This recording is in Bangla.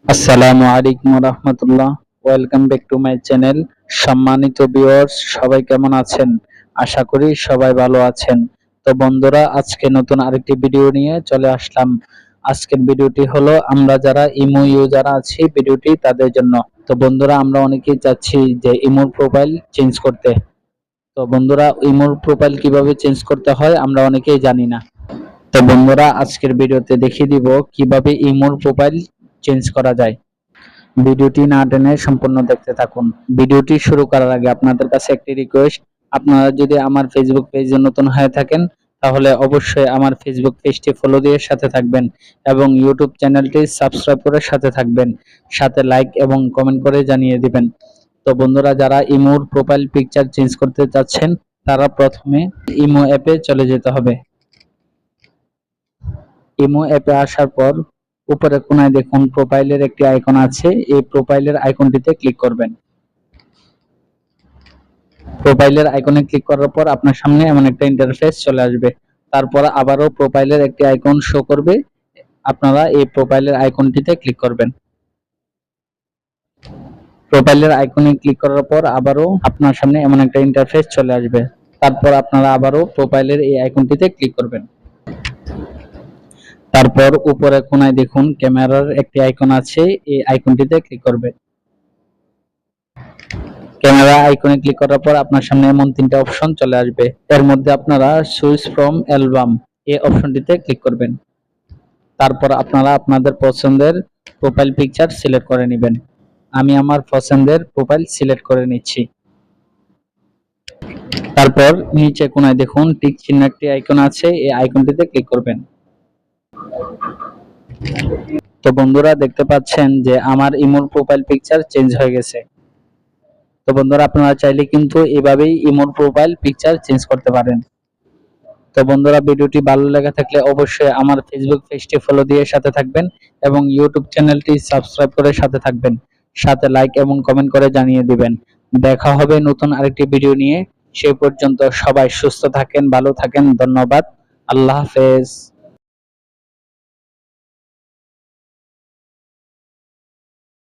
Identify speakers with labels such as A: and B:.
A: আসসালামু আলাইকুম রাহমাতুল্লাহ। Welcome back to my channel. সম্মানিত ভিউয়ার্স, সবাই কেমন আছেন? আশা করি সবাই ভালো আছেন। তো বন্ধুরা, আজকে নতুন আরেকটি ভিডিও নিয়ে চলে আসলাম। আজকের ভিডিওটি হলো আমরা যারা ইমো ইউজার আছি ভিডিওটি তাদের জন্য। তো বন্ধুরা, আমরা অনেকেই চাচ্ছি যে ইমোর প্রোফাইল চেঞ্জ করতে। তো বন্ধুরা, ইমোর প্রোফাইল কিভাবে চেঞ্জ করতে হয় আমরা অনেকেই জানি না। তো বন্ধুরা, আজকের ভিডিওতে দেখিয়ে দিব কিভাবে ইমোর প্রোফাইল চেঞ্জ করা যায়। ভিডিওটি না টেনে সম্পূর্ণ দেখতে থাকুন। ভিডিওটি শুরু করার আগে আপনাদের কাছে একটি রিকোয়েস্ট, আপনারা যদি আমার ফেসবুক পেজে নতুন হয়ে থাকেন তাহলে অবশ্যই আমার ফেসবুক পেজটি ফলো দিয়ে সাথে থাকবেন এবং ইউটিউব চ্যানেলটি সাবস্ক্রাইব করে সাথে থাকবেন, সাথে লাইক এবং কমেন্ট করে জানিয়ে দিবেন। তো বন্ধুরা, যারা ইমোর প্রোফাইল পিকচার চেঞ্জ করতে চাচ্ছেন তারা প্রথমে ইমো অ্যাপে চলে যেতে হবে। ইমো অ্যাপে আসার পর উপরে কোনায় দেখুন প্রোফাইলের একটি আইকন আছে, এই প্রোফাইলের আইকনটিতে ক্লিক করবেন। প্রোফাইলের আইকনে ক্লিক করার পর আপনার সামনে এমন একটা ইন্টারফেস চলে আসবে। তারপর আবারও প্রোফাইলের একটি আইকন শো করবে, আপনারা এই প্রোফাইলের আইকনটিতে ক্লিক করবেন। প্রোফাইলের আইকনে ক্লিক করার পর আবারও আপনার সামনে এমন একটা ইন্টারফেস চলে আসবে। তারপর আপনারা আবারও প্রোফাইলের এই আইকনটিতে ক্লিক করবেন। তারপর উপরে কোনায় দেখুন ক্যামেরার একটি আইকন আছে, এই আইকনটিতে ক্লিক করবেন। ক্যামেরা আইকনে ক্লিক করার পর আপনার সামনে এমন তিনটা অপশন চলে আসবে। এর মধ্যে আপনারা সুইচ ফ্রম অ্যালবাম এই অপশনটিতে ক্লিক করবেন। তারপর আপনারা আপনাদের পছন্দের প্রোফাইল পিকচার সিলেক্ট করে নেবেন। আমি আমার পছন্দের প্রোফাইল সিলেক্ট করে নিচ্ছি। তারপর নিচে কোনায় দেখুন টিক চিহ্ন একটি আইকন আছে, এই আইকনটিতে ক্লিক করবেন। তো বন্ধুরা, দেখতে পাচ্ছেন যে আমার ইমোর প্রোফাইল পিকচার চেঞ্জ হয়ে গেছে। তো বন্ধুরা, আপনারা চাইলে কিন্তু এভাবেই ইমোর প্রোফাইল পিকচার চেঞ্জ করতে পারেন। তো বন্ধুরা, ভিডিওটি ভালো লেগে থাকলে অবশ্যই আমার ফেসবুক পেজটি ফলো দিয়ে সাথে থাকবেন এবং ইউটিউব চ্যানেলটি সাবস্ক্রাইব করে সাথে থাকবেন, সাথে লাইক এবং কমেন্ট করে জানিয়ে দিবেন। দেখা হবে নতুন আরেকটি ভিডিও নিয়ে। সেই পর্যন্ত সবাই সুস্থ থাকেন, ভালো থাকেন। ধন্যবাদ। আল্লাহ হাফেজ।